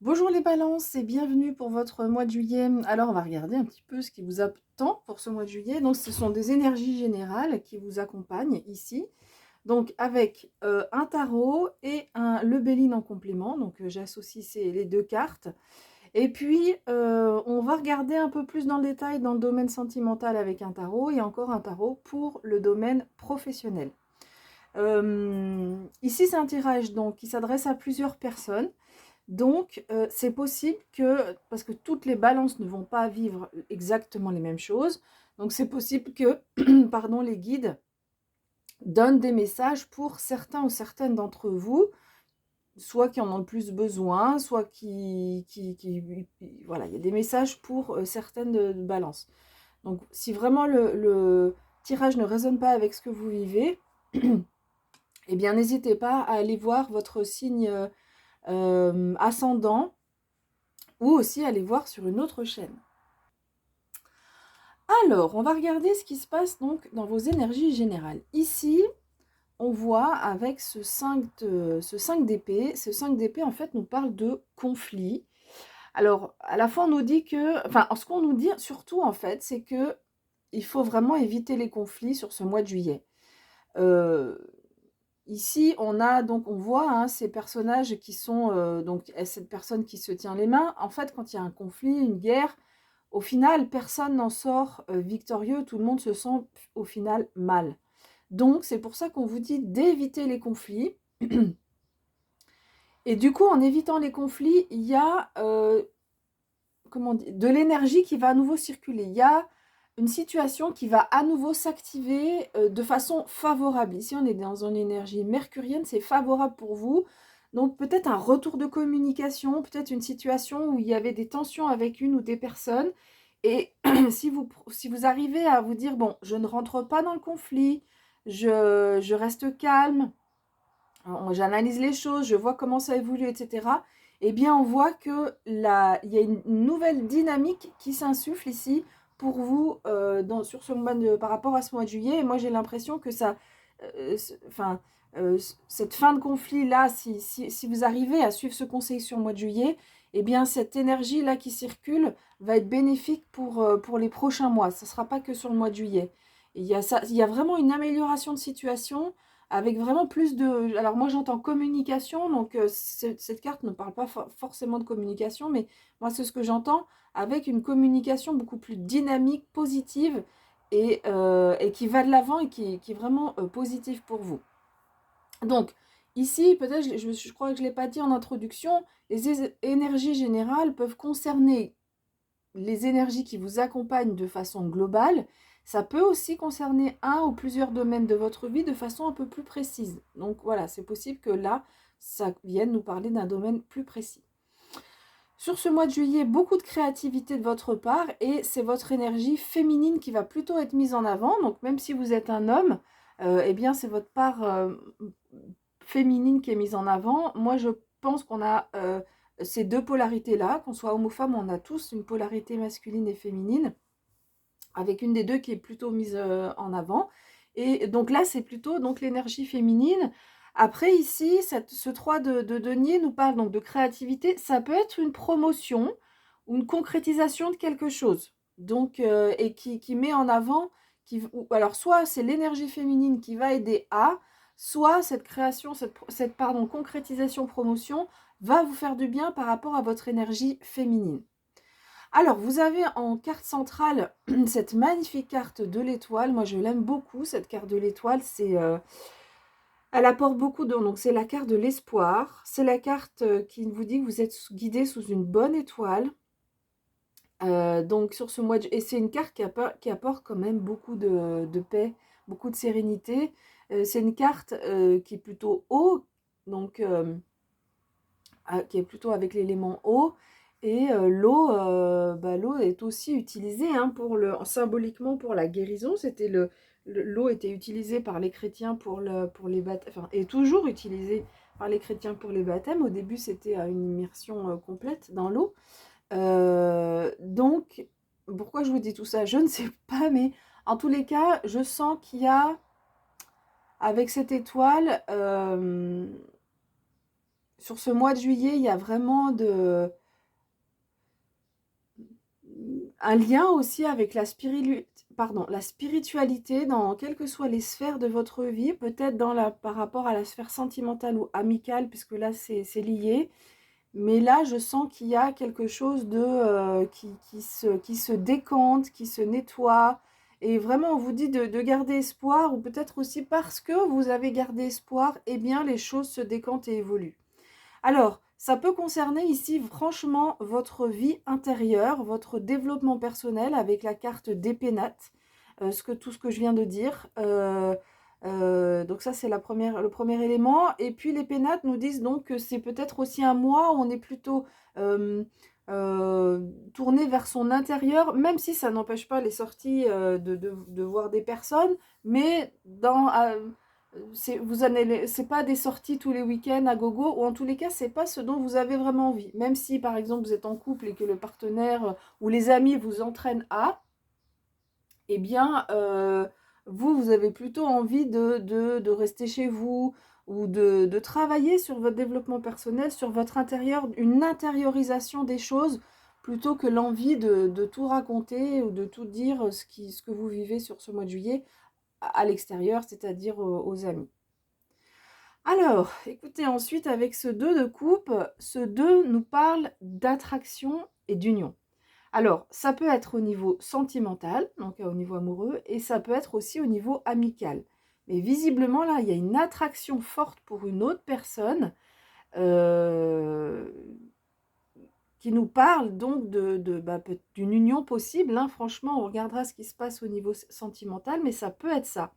Bonjour les balances et bienvenue pour votre mois de juillet. Alors on va regarder un petit peu ce qui vous attend pour ce mois de juillet. Donc ce sont des énergies générales qui vous accompagnent ici. Donc avec un tarot et le Béline en complément. Donc j'associe les deux cartes. Et puis on va regarder un peu plus dans le détail dans le domaine sentimental avec un tarot et encore un tarot pour le domaine professionnel. Ici c'est un tirage donc qui s'adresse à plusieurs personnes. Donc, c'est possible que, parce que toutes les balances ne vont pas vivre exactement les mêmes choses, donc c'est possible que, pardon, les guides donnent des messages pour certains ou certaines d'entre vous, soit qui en ont le plus besoin, soit voilà, il y a des messages pour certaines de balances. Donc, si vraiment le tirage ne résonne pas avec ce que vous vivez, eh bien, n'hésitez pas à aller voir votre signe ascendant ou aussi aller voir sur une autre chaîne. Alors, on va regarder ce qui se passe donc dans vos énergies générales. Ici, on voit avec ce 5 d'épée, ce 5 d'épée en fait nous parle de conflit. Alors, à la fois on nous dit que, enfin, ce qu'on nous dit surtout en fait, c'est que il faut vraiment éviter les conflits sur ce mois de juillet. Euh, Ici, on voit hein, ces personnages qui sont, donc cette personne qui se tient les mains. En fait, quand il y a un conflit, une guerre, au final, personne n'en sort victorieux, tout le monde se sent au final mal. Donc, c'est pour ça qu'on vous dit d'éviter les conflits. Et du coup, en évitant les conflits, il y a comment dire, de l'énergie qui va à nouveau circuler. Il y a une situation qui va à nouveau s'activer de façon favorable. Ici, on est dans une énergie mercurienne, c'est favorable pour vous. Donc peut-être un retour de communication, peut-être une situation où il y avait des tensions avec une ou des personnes. Et si vous arrivez à vous dire, bon, je ne rentre pas dans le conflit, je reste calme, j'analyse les choses, je vois comment ça évolue, etc. Eh bien, on voit que il y a une nouvelle dynamique qui s'insuffle ici pour vous sur ce mois par rapport à ce mois de juillet. Et moi, j'ai l'impression que ça, enfin, cette fin de conflit-là, si vous arrivez à suivre ce conseil sur le mois de juillet, eh bien, cette énergie-là qui circule va être bénéfique pour les prochains mois. Ce ne sera pas que sur le mois de juillet. Et il y a vraiment une amélioration de situation avec vraiment plus de... Alors moi j'entends communication, donc cette carte ne parle pas forcément de communication, mais moi c'est ce que j'entends, avec une communication beaucoup plus dynamique, positive, et qui va de l'avant et qui est vraiment positive pour vous. Donc ici, peut-être, je crois que je ne l'ai pas dit en introduction, les énergies générales peuvent concerner les énergies qui vous accompagnent de façon globale. Ça peut aussi concerner un ou plusieurs domaines de votre vie de façon un peu plus précise. Donc voilà, c'est possible que là, ça vienne nous parler d'un domaine plus précis. Sur ce mois de juillet, beaucoup de créativité de votre part et c'est votre énergie féminine qui va plutôt être mise en avant. Donc même si vous êtes un homme, eh bien c'est votre part féminine qui est mise en avant. Moi je pense qu'on a ces deux polarités-là, qu'on soit homme ou femme, on a tous une polarité masculine et féminine, avec une des deux qui est plutôt mise en avant. Et donc là, c'est plutôt donc l'énergie féminine. Après, ici, ce 3 de denier nous parle donc de créativité. Ça peut être une promotion ou une concrétisation de quelque chose. Donc, et qui met en avant, alors soit c'est l'énergie féminine qui va aider à, soit cette création, pardon, concrétisation, promotion va vous faire du bien par rapport à votre énergie féminine. Alors, vous avez en carte centrale cette magnifique carte de l'étoile. Moi, je l'aime beaucoup, cette carte de l'étoile. Elle apporte beaucoup de... Donc, c'est la carte de l'espoir. C'est la carte qui vous dit que vous êtes guidé sous une bonne étoile. Donc, sur ce mois de... Et c'est une carte qui apporte quand même beaucoup de paix, beaucoup de sérénité. C'est une carte qui est plutôt eau, donc qui est plutôt avec l'élément eau. Et l'eau est aussi utilisée hein, symboliquement pour la guérison. L'eau était utilisée par les chrétiens pour les baptêmes, enfin, est toujours utilisée par les chrétiens pour les baptêmes. Au début, c'était une immersion complète dans l'eau. Donc, pourquoi je vous dis tout ça? Je ne sais pas, mais en tous les cas, je sens qu'il y a, avec cette étoile, sur ce mois de juillet, il y a vraiment un lien aussi avec la spiritualité dans quelles que soient les sphères de votre vie, peut-être par rapport à la sphère sentimentale ou amicale, puisque là c'est lié. Mais là, je sens qu'il y a quelque chose qui se décante, qui se nettoie. Et vraiment, on vous dit de garder espoir, ou peut-être aussi parce que vous avez gardé espoir, eh bien, les choses se décantent et évoluent. Alors, ça peut concerner ici, franchement, votre vie intérieure, votre développement personnel avec la carte des pénates, tout ce que je viens de dire. Donc ça, c'est le premier élément. Et puis les pénates nous disent donc que c'est peut-être aussi un mois où on est plutôt euh, tourné vers son intérieur, même si ça n'empêche pas les sorties de voir des personnes, mais c'est pas des sorties tous les week-ends à gogo, ou en tous les cas, c'est pas ce dont vous avez vraiment envie. Même si, par exemple, vous êtes en couple et que le partenaire ou les amis vous entraînent eh bien, vous avez plutôt envie de rester chez vous ou de travailler sur votre développement personnel, sur votre intérieur, une intériorisation des choses, plutôt que l'envie de tout raconter ou de tout dire ce que vous vivez sur ce mois de juillet à l'extérieur, c'est-à-dire aux amis. Alors, écoutez, ensuite, avec ce 2 de coupe, ce 2 nous parle d'attraction et d'union. Alors, ça peut être au niveau sentimental, donc au niveau amoureux, et ça peut être aussi au niveau amical. Mais visiblement, là, il y a une attraction forte pour une autre personne euh, qui nous parle donc d'une union possible, hein. Franchement, on regardera ce qui se passe au niveau sentimental, mais ça peut être ça.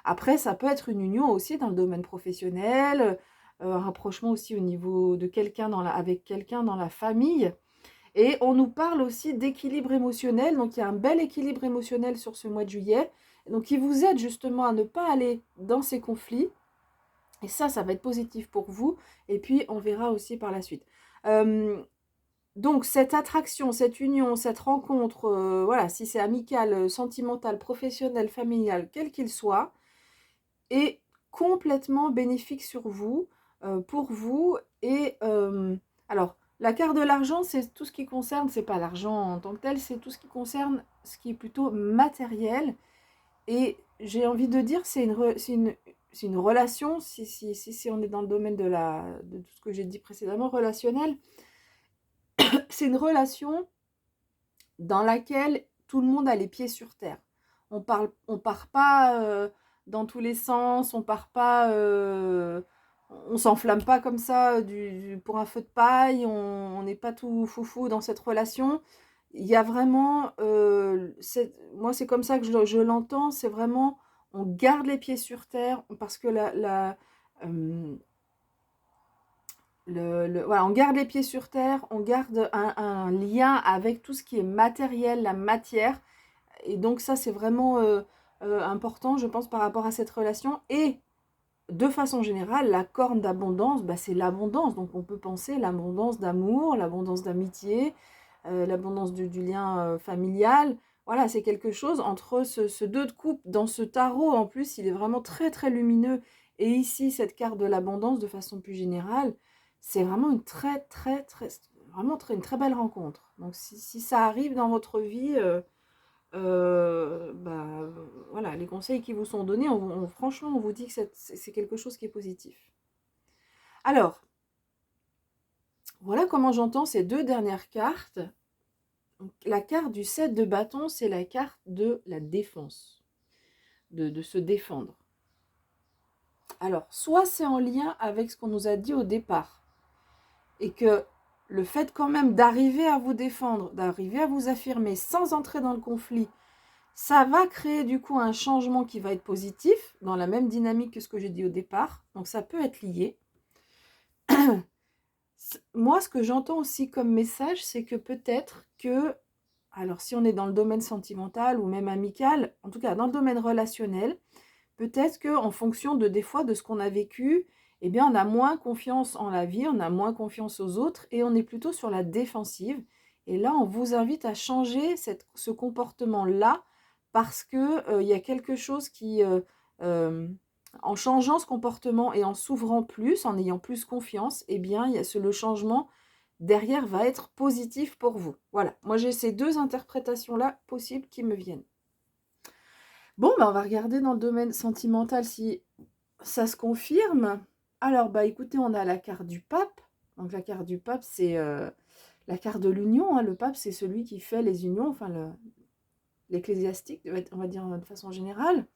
Après, ça peut être une union aussi dans le domaine professionnel, un rapprochement aussi au niveau de avec quelqu'un dans la famille. Et on nous parle aussi d'équilibre émotionnel. Donc, il y a un bel équilibre émotionnel sur ce mois de juillet. Donc, qui vous aide justement à ne pas aller dans ces conflits. Et ça va être positif pour vous. Et puis, on verra aussi par la suite. Donc, cette attraction, cette union, cette rencontre, voilà, si c'est amical, sentimental, professionnel, familial, quel qu'il soit, est complètement bénéfique sur vous, pour vous. Et alors, la carte de l'argent, c'est tout ce qui concerne, c'est pas l'argent en tant que tel, c'est tout ce qui concerne ce qui est plutôt matériel. Et j'ai envie de dire, c'est une relation, si on est dans le domaine de tout ce que j'ai dit précédemment, relationnel, c'est une relation dans laquelle tout le monde a les pieds sur terre. On part pas dans tous les sens, on s'enflamme pas comme ça pour un feu de paille, on n'est pas tout foufou dans cette relation. Il y a vraiment, moi c'est comme ça que je l'entends, c'est vraiment, on garde les pieds sur terre parce que euh, voilà, on garde les pieds sur terre, on garde un lien avec tout ce qui est matériel, la matière. Et donc ça, c'est vraiment important, je pense, par rapport à cette relation. Et de façon générale, la corne d'abondance, bah, c'est l'abondance. Donc on peut penser l'abondance d'amour, l'abondance d'amitié, l'abondance du lien familial. Voilà, c'est quelque chose entre ce 2 de coupe. Dans ce tarot, en plus, il est vraiment très très lumineux. Et ici, cette carte de l'abondance, de façon plus générale, c'est vraiment une très belle rencontre. Donc si ça arrive dans votre vie, bah, voilà, les conseils qui vous sont donnés, franchement, on vous dit que c'est quelque chose qui est positif. Alors, voilà comment j'entends ces deux dernières cartes. Donc, la carte du 7 de bâton, c'est la carte de la défense, de se défendre. Alors, soit c'est en lien avec ce qu'on nous a dit au départ, et que le fait quand même d'arriver à vous défendre, d'arriver à vous affirmer sans entrer dans le conflit, ça va créer du coup un changement qui va être positif, dans la même dynamique que ce que j'ai dit au départ. Donc ça peut être lié. Moi, ce que j'entends aussi comme message, c'est que peut-être que, alors si on est dans le domaine sentimental ou même amical, en tout cas dans le domaine relationnel, peut-être qu'en fonction des fois de ce qu'on a vécu, eh bien on a moins confiance en la vie, on a moins confiance aux autres et on est plutôt sur la défensive. Et là, on vous invite à changer ce comportement-là parce que il y a quelque chose qui en changeant ce comportement et en s'ouvrant plus, en ayant plus confiance, eh bien, le changement derrière va être positif pour vous. Voilà, moi j'ai ces deux interprétations-là possibles qui me viennent. Bon, on va regarder dans le domaine sentimental si ça se confirme. Alors, écoutez, on a la carte du pape. Donc la carte du pape, c'est la carte de l'union. Le pape, c'est celui qui fait les unions, enfin l'ecclésiastique, on va dire de façon générale.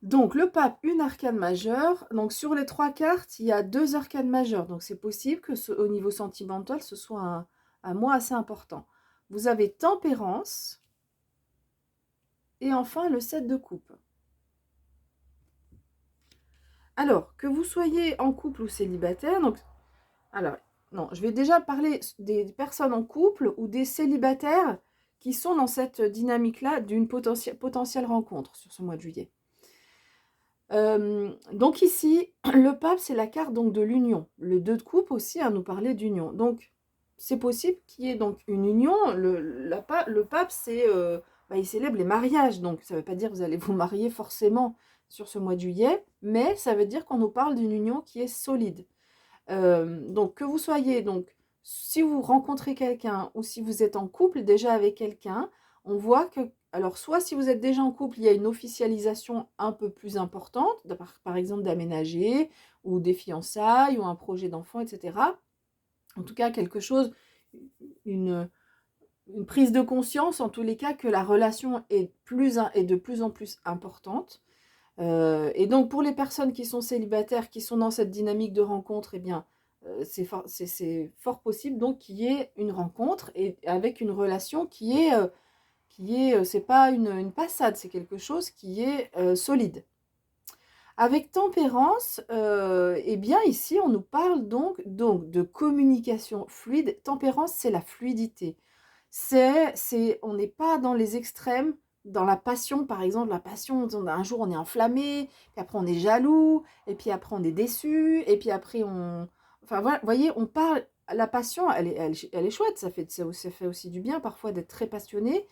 Donc le pape, une arcane majeure. Donc sur les 3 cartes, il y a 2 arcanes majeures. Donc c'est possible que au niveau sentimental, ce soit un mois assez important. Vous avez tempérance. Et enfin le 7 de coupe. Alors, que vous soyez en couple ou célibataire, non, je vais déjà parler des personnes en couple ou des célibataires qui sont dans cette dynamique-là d'une potentielle rencontre sur ce mois de juillet. Donc ici, le pape, c'est la carte donc de l'union. Le 2 de coupe aussi nous parlait d'union. Donc, c'est possible qu'il y ait donc une union. Le pape, c'est, il célèbre les mariages. Donc, ça ne veut pas dire que vous allez vous marier forcément sur ce mois de juillet, mais ça veut dire qu'on nous parle d'une union qui est solide. Donc, que vous soyez, donc, si vous rencontrez quelqu'un ou si vous êtes en couple déjà avec quelqu'un, on voit que, alors, soit si vous êtes déjà en couple, il y a une officialisation un peu plus importante, par exemple d'aménager, ou des fiançailles, ou un projet d'enfant, etc. En tout cas, quelque chose, une prise de conscience, en tous les cas, que la relation est de plus en plus importante. Et donc, pour les personnes qui sont célibataires, qui sont dans cette dynamique de rencontre, eh bien, c'est fort possible donc qu'il y ait une rencontre et avec une relation c'est pas une passade, c'est quelque chose qui est solide. Avec tempérance, eh bien ici on nous parle donc de communication fluide. Tempérance, c'est la fluidité. On n'est pas dans les extrêmes, dans la passion par exemple. La passion, un jour on est enflammé, puis après on est jaloux, et puis après on est déçu, et puis après on... Enfin voilà, vous voyez, on parle... La passion, elle est chouette, ça fait aussi du bien parfois d'être très passionné.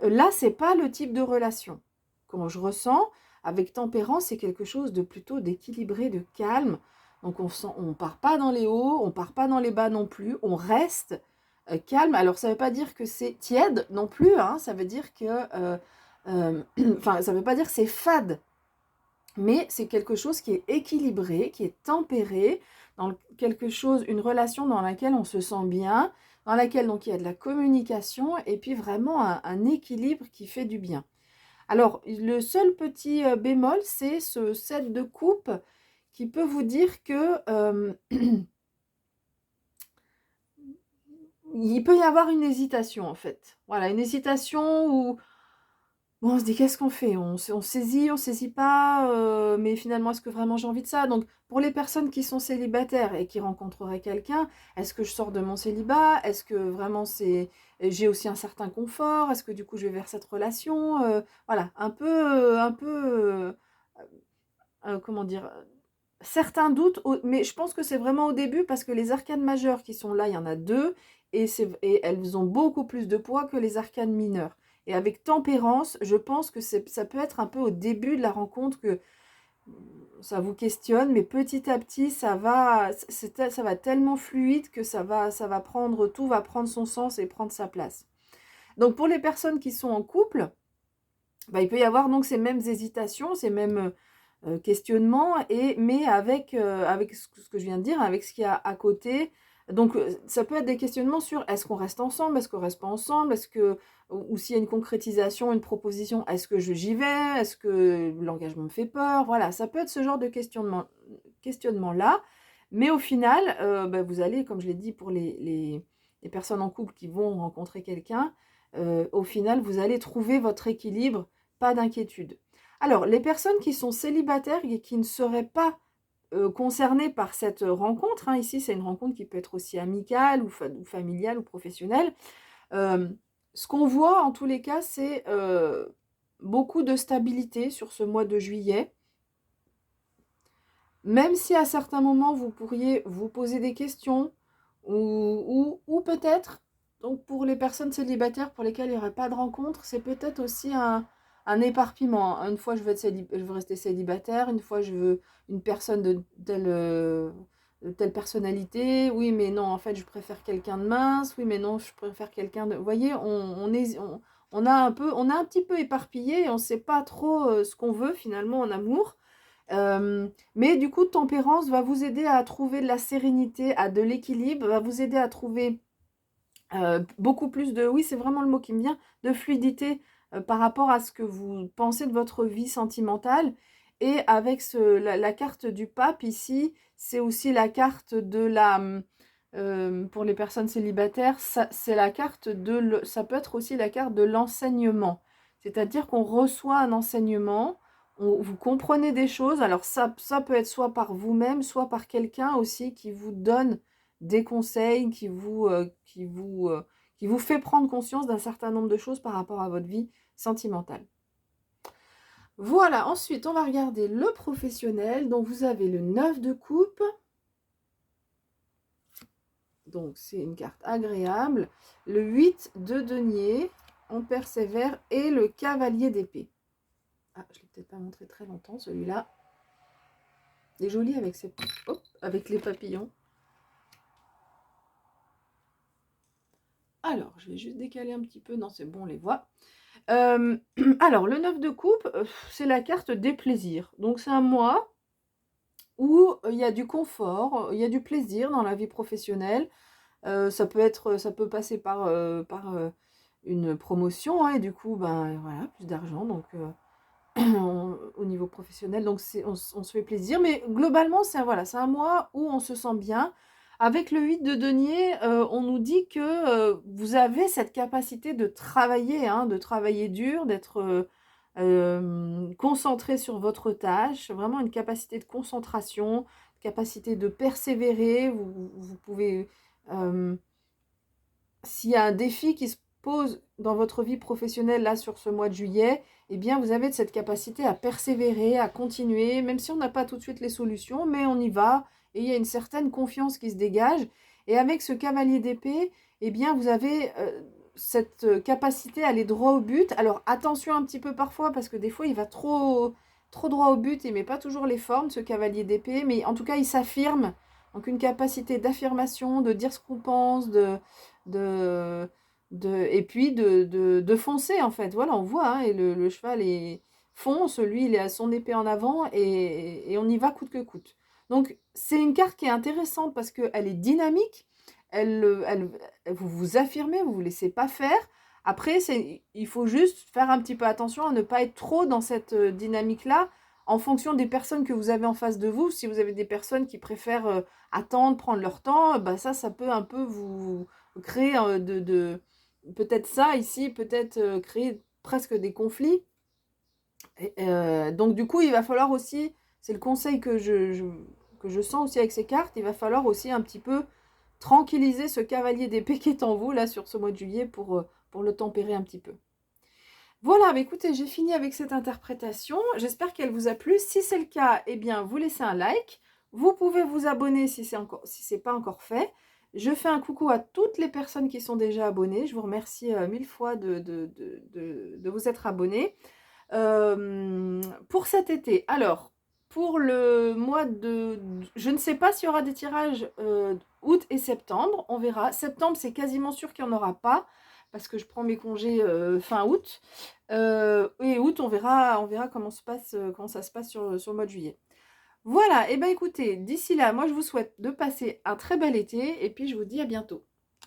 Là, c'est pas le type de relation. Comment je ressens, avec tempérance, c'est quelque chose de plutôt d'équilibré, de calme. Donc on part pas dans les hauts, on part pas dans les bas non plus, on reste calme. Alors ça veut pas dire que c'est tiède non plus, hein, ça veut dire que, enfin ça veut pas dire que c'est fade, mais c'est quelque chose qui est équilibré, qui est tempéré, dans quelque chose, une relation dans laquelle on se sent bien, dans laquelle donc il y a de la communication et puis vraiment un équilibre qui fait du bien. Alors, le seul petit bémol, c'est ce 7 de coupe qui peut vous dire que il peut y avoir une hésitation en fait. Voilà, une hésitation où bon, on se dit qu'est-ce qu'on fait? On saisit pas, mais finalement est-ce que vraiment j'ai envie de ça? Donc pour les personnes qui sont célibataires et qui rencontreraient quelqu'un, est-ce que je sors de mon célibat? Est-ce que vraiment j'ai aussi un certain confort? Est-ce que du coup je vais vers cette relation? Voilà, comment dire? Certains doutes, mais je pense que c'est vraiment au début parce que les arcanes majeures qui sont là, il y en a 2 et elles ont beaucoup plus de poids que les arcanes mineures. Et avec tempérance, je pense que ça peut être un peu au début de la rencontre que ça vous questionne, mais petit à petit, ça va tellement fluide que tout va prendre son sens et prendre sa place. Donc pour les personnes qui sont en couple, il peut y avoir donc ces mêmes hésitations, ces mêmes questionnements, mais avec ce que je viens de dire, avec ce qu'il y a à côté. Donc ça peut être des questionnements sur est-ce qu'on reste ensemble, est-ce qu'on reste pas ensemble, ou s'il y a une concrétisation, une proposition, est-ce que j'y vais, est-ce que l'engagement me fait peur, voilà, ça peut être ce genre de questionnement-là, mais au final, vous allez, comme je l'ai dit pour les personnes en couple qui vont rencontrer quelqu'un, au final, vous allez trouver votre équilibre, pas d'inquiétude. Alors, les personnes qui sont célibataires et qui ne seraient pas concernées par cette rencontre, hein, ici c'est une rencontre qui peut être aussi amicale ou familiale ou professionnelle, ce qu'on voit en tous les cas, c'est beaucoup de stabilité sur ce mois de juillet. Même si à certains moments vous pourriez vous poser des questions ou peut-être, donc pour les personnes célibataires pour lesquelles il n'y aurait pas de rencontre, c'est peut-être aussi un un éparpillement. Une fois, je veux rester célibataire. Une fois, je veux une personne de telle personnalité. Oui, mais non, en fait, je préfère quelqu'un de mince. Oui, mais non, je préfère quelqu'un de... Vous voyez, on a un petit peu éparpillé et on ne sait pas trop ce qu'on veut finalement en amour. Mais du coup, tempérance va vous aider à trouver de la sérénité, à de l'équilibre, va vous aider à trouver beaucoup plus de, oui, c'est vraiment le mot qui me vient, de fluidité par rapport à ce que vous pensez de votre vie sentimentale. Et avec la carte du pape ici, c'est aussi la carte de pour les personnes célibataires, c'est la carte ça peut être aussi la carte de l'enseignement. C'est-à-dire qu'on reçoit un enseignement, vous comprenez des choses. Alors ça peut être soit par vous-même, soit par quelqu'un aussi qui vous donne des conseils, qui vous fait prendre conscience d'un certain nombre de choses par rapport à votre vie sentimentale. Voilà, ensuite on va regarder le professionnel. Donc vous avez le 9 de coupe. Donc c'est une carte agréable. Le 8 de denier, on persévère, et le cavalier d'épée. Ah, je ne l'ai peut-être pas montré très longtemps celui-là. Il est joli avec avec les papillons. Alors, je vais juste décaler un petit peu. Non, c'est bon, on les voit. Alors, le 9 de coupe, c'est la carte des plaisirs. Donc, c'est un mois où il y a du confort, il y a du plaisir dans la vie professionnelle. Ça peut passer par une promotion, hein, et du coup, ben voilà, plus d'argent. Donc, au niveau professionnel, donc on se fait plaisir. Mais globalement, voilà, c'est un mois où on se sent bien. Avec le 8 de denier, on nous dit que vous avez cette capacité de travailler, hein, de travailler dur, d'être concentré sur votre tâche, vraiment une capacité de concentration, capacité de persévérer. Vous pouvez, s'il y a un défi qui se pose dans votre vie professionnelle là sur ce mois de juillet, eh bien vous avez cette capacité à persévérer, à continuer, même si on n'a pas tout de suite les solutions, mais on y va, et il y a une certaine confiance qui se dégage. Et avec ce cavalier d'épée, eh bien vous avez cette capacité à aller droit au but. Alors attention un petit peu parfois, parce que des fois il va trop droit au but, il met pas toujours les formes, ce cavalier d'épée, mais en tout cas il s'affirme. Donc une capacité d'affirmation, de dire ce qu'on pense, de, et puis de foncer en fait. Voilà, on voit, hein, et le cheval fonce, lui il a son épée en avant, et on y va coûte que coûte. Donc c'est une carte qui est intéressante parce qu'elle est dynamique, vous vous affirmez, vous ne vous laissez pas faire. Après, il faut juste faire un petit peu attention à ne pas être trop dans cette dynamique-là, en fonction des personnes que vous avez en face de vous. Si vous avez des personnes qui préfèrent attendre, prendre leur temps, bah ça peut un peu vous créer peut-être ça ici, peut-être créer presque des conflits. Donc du coup, il va falloir aussi, c'est le conseil que je sens aussi avec ces cartes, il va falloir aussi un petit peu tranquilliser ce cavalier d'épée qui est en vous là sur ce mois de juillet pour le tempérer un petit peu. Voilà, bah écoutez, j'ai fini avec cette interprétation. J'espère qu'elle vous a plu. Si c'est le cas, eh bien, vous laissez un like. Vous pouvez vous abonner si c'est pas encore fait. Je fais un coucou à toutes les personnes qui sont déjà abonnées. Je vous remercie 1000 fois de vous être abonnés. Pour cet été, alors, pour le mois je ne sais pas s'il y aura des tirages août et septembre. On verra. Septembre, c'est quasiment sûr qu'il n'y en aura pas, parce que je prends mes congés fin août. Et août, on verra comment ça se passe sur le mois de juillet. Voilà, et bien écoutez, d'ici là, moi je vous souhaite de passer un très bel été, et puis je vous dis à bientôt.